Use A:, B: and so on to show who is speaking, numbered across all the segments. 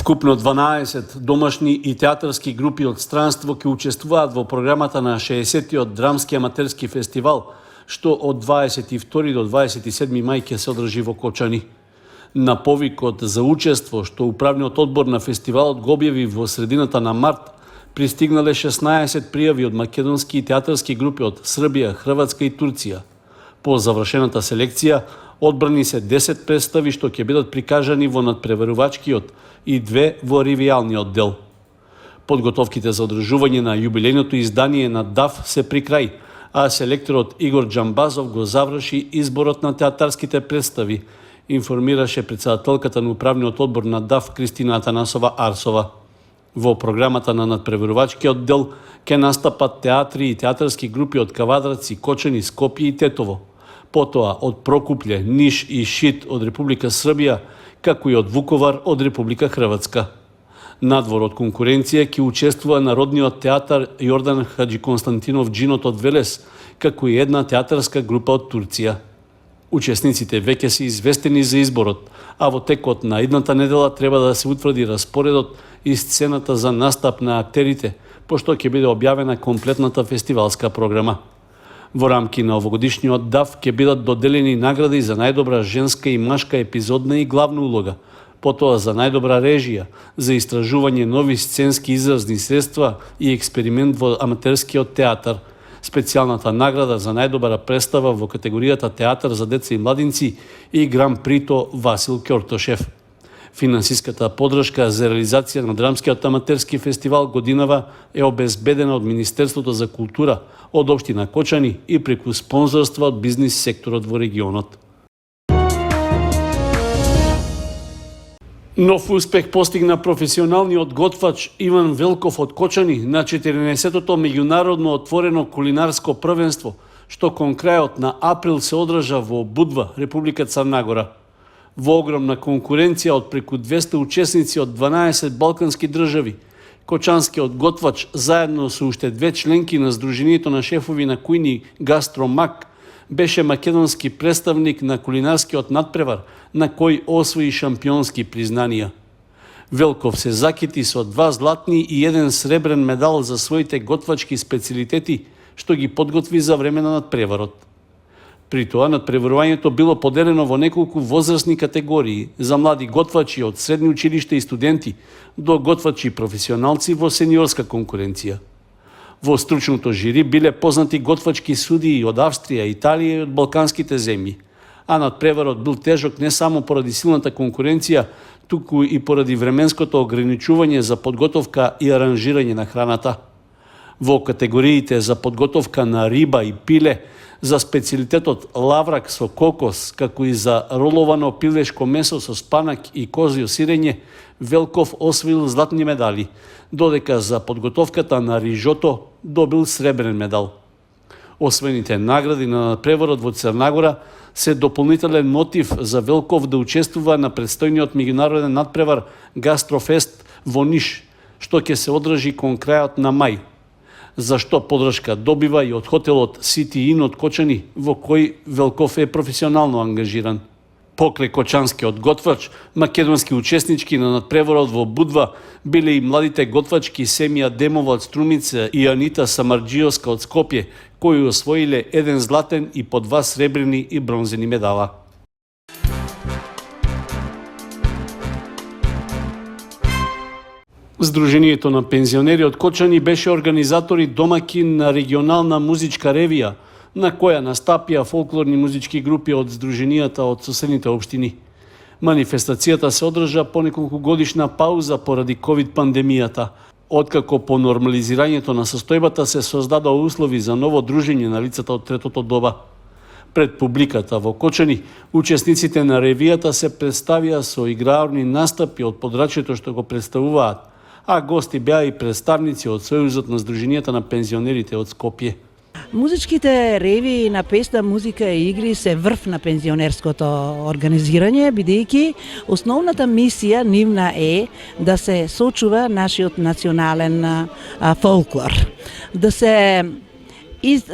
A: Вкупно 12 домашни и театарски групи од странство ќе учествуваат во програмата на 60-тиот драмски аматерски фестивал, што од 22 до 27 мај ќе се одржи во Кочани. На повикот за учество што управниот одбор на фестивалот го објави во средината на март, пристигнале 16 пријави од македонски и театарски групи од Србија, Хрватска и Турција. По завршената селекција, одбрани се 10 представи што ќе бидат прикажани во надпреварувачкиот и 2 во ревијалниот дел. Подготовките за одржување на јубилејното издание на ДАФ се при крај, а селекторот Игор Џамбазов го заврши изборот на театарските представи, информираше претседателката на управниот одбор на ДАФ Кристина Атанасова Арсова. Во програмата на надпреварувачкиот дел ќе настапат театри и театарски групи од Кавадраци, Кочани, Скопје и Тетово. Потоа од Прокупле, Ниш и Шид од Република Србија, како и од Вуковар од Република Хрватска. Надвор од конкуренција ќе учествува Народниот театар Јордан Хаджи Константинов Джинот од Велес, како и една театарска група од Турција. Учесниците веќе се известени за изборот, а во текот на идната недела треба да се утврди распоредот и сцената за настап на актерите, пошто ќе биде објавена комплетната фестивалска програма. Во рамки на овогодишниот ДАФ ќе бидат доделени награди за најдобра женска и машка епизодна и главна улога, потоа за најдобра режија, за истражување нови сценски изразни средства и експеримент во аматерскиот театар, специјалната награда за најдобра представа во категоријата театар за деца и младинци и Гран Прито Васил Ќортошев. Финансиската подршка за реализација на драмскиот аматерски фестивал годинава е обезбедена од Министерството за култура, од општина Кочани и преку спонзорства од бизнис секторот во регионот. Нов успех постигна професионалниот готвач Иван Велков од Кочани на 14-тото меѓународно отворено кулинарско првенство, што кон крајот на април се одржа во Будва, Република Црна Гора. Во огромна конкуренција од преку 200 учесници од 12 балкански држави, кочанскиот готвач заедно со уште 2 членки на Сдруженијето на шефови на кујни Гастромак беше македонски представник на кулинарскиот надпревар, на кој освои шампионски признанија. Велков се закити со 2 златни и 1 сребрен медал за своите готвачки специјалитети, што ги подготви за време на надпреварот. При тоа надпреварувањето било поделено во неколку возрастни категории, за млади готвачи од средни училишта и студенти до готвачи професионалци во сениорска конкуренција. Во стручното жири биле познати готвачки судии од Австрија, Италија и од балканските земји, а надпреварот бил тежок не само поради силната конкуренција, туку и поради временското ограничување за подготовка и аранжирање на храната. Во категориите за подготовка на риба и пиле, за специјалитетот лаврак со кокос, како и за роловано пилешко месо со спанак и козјо сирење, Велков освоил златни медали, додека за подготовката на рижото добил сребрен медал. Освоените награди на надпреварот во Црна Гора се дополнителен мотив за Велков да учествува на предстојниот меѓународен надпревар Гастрофест во Ниш, што ќе се одржи кон крајот на мај, за што подршка добива и од хотелот City Inn од Кочани, во кој Велков е професионално ангажиран. Покрај кочанскиот готвач, македонски учеснички на надпреварот во Будва биле и младите готвачки Семија Демова од Струмица и Анита Самарџиовска од Скопје, кои освоиле 1 златен и по 2 сребрени и бронзени медала. Сдруженијето на пензионери од Кочани беше организатор и домакин на регионална музичка ревија, на која настапија фолклорни музички групи од сдруженијата од соседните општини. Манифестацијата се одржа по неколку годишна пауза поради ковид пандемијата, откако по нормализирањето на состојбата се создадоа услови за ново дружење на лицата од третото доба. Пред публиката во Кочани, учесниците на ревијата се представија со играорни настапи од подрачјето што го представуваат, а гости беа и представници од Сојузот на Сдруженијата на пензионерите од Скопје.
B: Музичките реви на песна, музика и игри се врв на пензионерското организирање, бидејќи основната мисија нивна е да се сочува нашиот национален фолклор, да се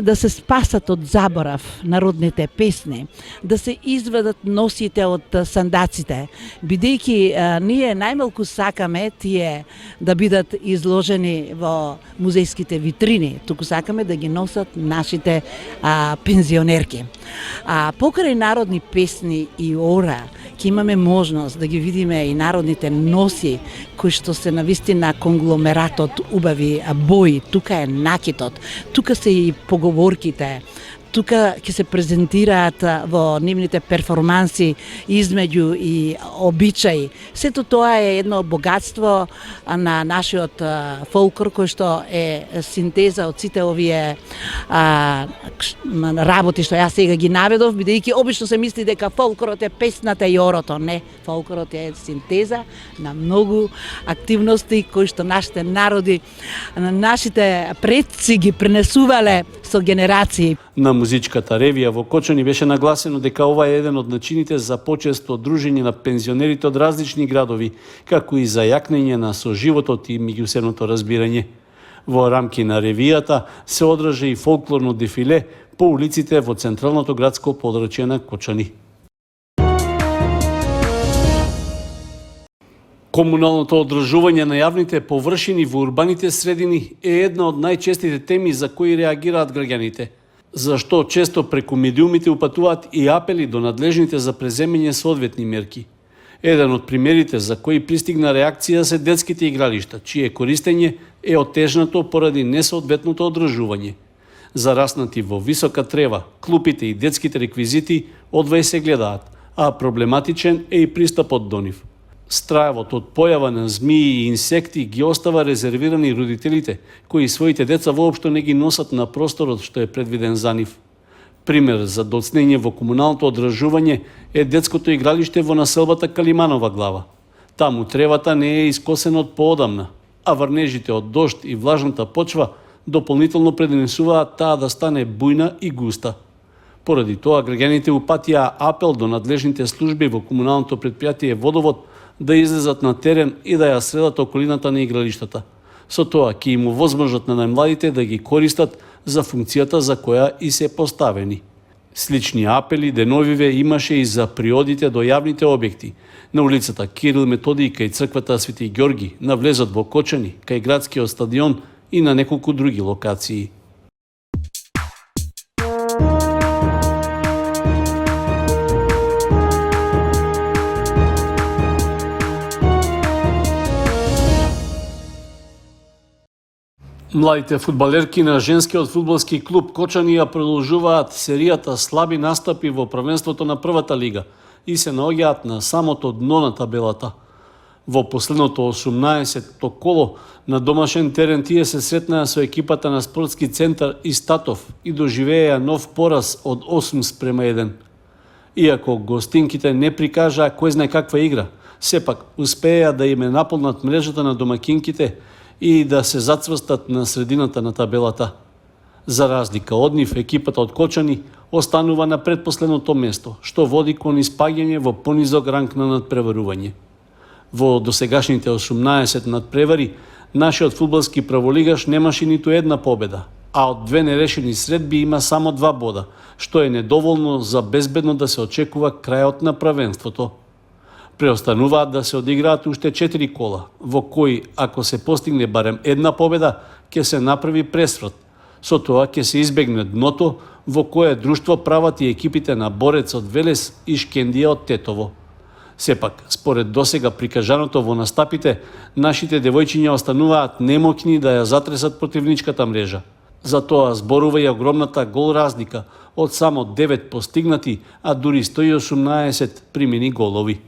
B: да се спасат од заборав народните песни, да се изведат носите од сандаците, бидејќи ние најмалку сакаме тие да бидат изложени во музејските витрини, туку сакаме да ги носат нашите пензионерки. Покрај народни песни и ора, ќе имаме можност да ги видиме и народните носи, кои што се навистина конгломерат од убави бои. Тука е накитот, тука се и поговорките, тука ќе се презентираат во нивните перформанси измеѓу и обичаи. Сето тоа е едно богатство на нашиот фолклор, кој што е синтеза од сите овие работи што јас сега ги наведов, бидејќи обично се мисли дека фолклорот е песната и орото. Не, фолклорот е синтеза на многу активности кои што нашите народи, нашите предци ги пренесувале со генерации.
A: На музичката ревија во Кочани беше нагласено дека ова е еден од начините за почесто дружење на пензионерите од различни градови, како и за јакнење на соживотот и меѓусебното разбирање. Во рамки на ревијата се одржа и фолклорно дефиле по улиците во централното градско подрачје на Кочани. Комуналното одржување на јавните површини во урбаните средини е една од најчестите теми за кои реагираат граѓаните, зашто често преку медиумите упатуваат и апели до надлежните за преземање соодветни мерки. Еден од примерите за кои пристигна реакција се детските игралишта, чие користење е отежнато поради несоодветното одржување. Зараснати во висока трева, клупите и детските реквизити одвај се гледаат, а проблематичен е и пристапот до нив. Страевот од појава на змии и инсекти ги остава резервирани родителите, кои своите деца воопшто не ги носат на просторот што е предвиден за нив. Пример за доцнење во комуналното одржување е детското игралиште во населбата Калиманова глава. Таму тревата не е искосена од поодамна, а врнежите од дожд и влажната почва дополнително преднесуваат таа да стане бујна и густа. Поради тоа граѓаните упатија апел до надлежните служби во комуналното предпријатие Водовод да излезат на терен и да ја средат околината на игралиштата. Со тоа ќе им овозможат на најмладите да ги користат за функцијата за која и се поставени. Слични апели деновиве имаше и за приодите до јавните објекти, на улицата Кирил Методиј кај црквата Свети Ѓорги, на влезот во Кочани, кај градскиот стадион и на неколку други локации. Младите фудбалерки на женскиот фудбалски клуб Кочани ја продолжуваат серијата слаби настапи во првенството на првата лига и се наоѓаат на самото дно на табелата. Во последното 18-то коло на домашен терен тие се сретнаа со екипата на спортски центар Истатов и доживееа нов пораз од 8:1. Иако гостинките не прикажаа кој знае каква игра, сепак успеа да им наполнат мрежата на домакинките и да се зацврстат на средината на табелата. За разлика од нив, екипата од Кочани останува на предпоследното место, што води кон испаѓање во понизок ранг на надпреварување. Во досегашните 18 надпревари, нашиот фудбалски праволигаш немаше ниту една победа, а од две нерешени средби има само 2 бода, што е недоволно за безбедно да се очекува крајот на првенството. Преостануваат да се одиграат уште 4 кола, во кои, ако се постигне барем една победа, ќе се направи пресврт. Со тоа ќе се избегне дното, во кое друштво прават и екипите на Борец од Велес и Шкендија од Тетово. Сепак, според досега прикажаното во настапите, нашите девојчиња остануваат немокни да ја затресат противничката мрежа. Затоа зборува и огромната гол разлика од само 9 постигнати, а дури 118 примени голови.